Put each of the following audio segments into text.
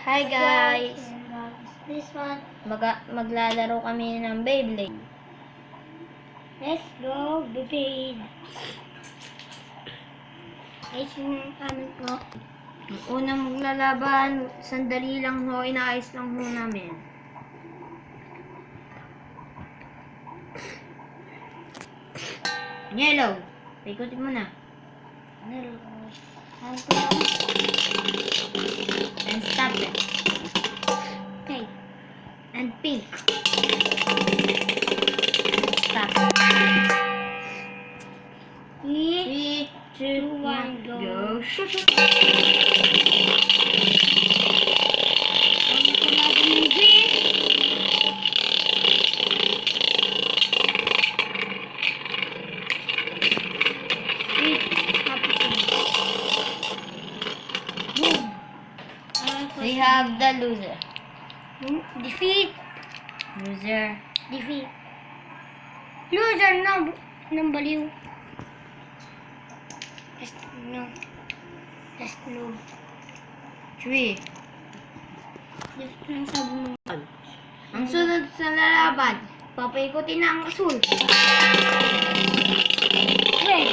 Hi guys! This one. Maglalaro kami ng Beyblade. Let's go, Beyblade. Ayos yung amin ko. Ang unang maglalaban, sandali lang ho, inaayos lang ho namin. Yellow, ikutin mo na. Hello. And stop it. Okay. And pink. Stop it. 3, 2, 1, go. Shoot. Ang kalaban ng green. Boom. We have the loser. Defeat. Loser. Defeat. Loser ng baliw. Just no. Just no. 3. Just no sabi mo. Ang sunod sa lalaban, papaikutin na ang asul. Red.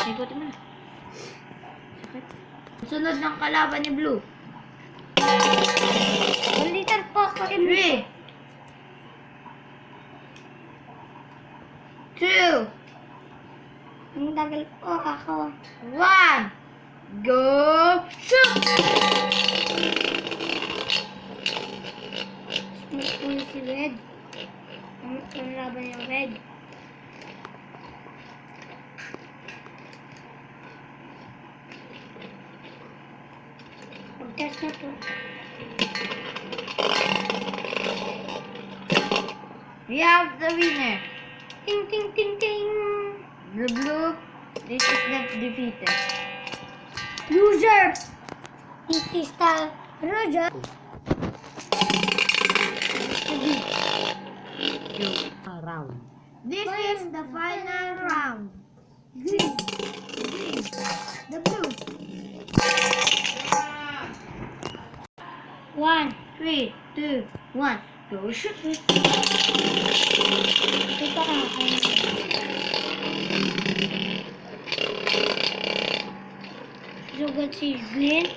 Ikutin mo na. Sakit. Ang sunod ng kalaban ni Blue. Ulitan po ako. 3. 2. Ang tagal po ako. 1. Go! Shoot! Smooth si Red. Ang laban yung Red. Pag-test na to. We have the winner. Ting ting ting ting. The Blue, this is the defeated. Loser! It is the Roger. Round. This is the final round. Green. The Blue. 1. 3, 2, 1. Go shoot. Ito ka. Sugat si Green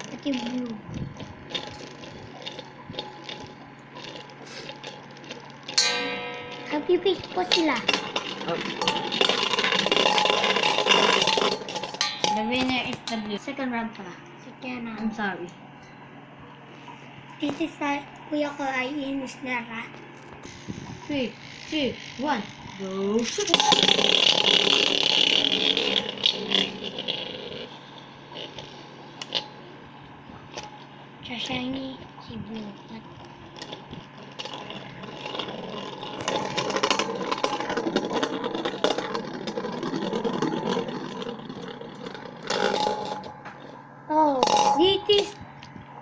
at yung Blue. Nagpipis po sila. The winner is the Blue. Second round pala. Sige na. I'm sorry. This is kuya ko ay inis na ka. 3, 2, 1. Go shoot. Shiny si Blue. Oh,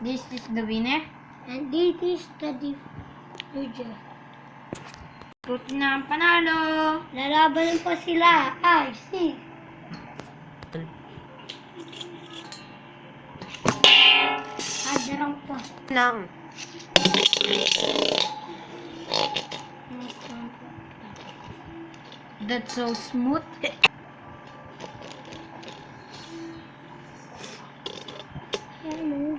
This is the winner. and this is the diffuser. Puti na ang panalo. Lalaban pa sila. I see. Hadarang pa. Lang. That's so smooth. Hello.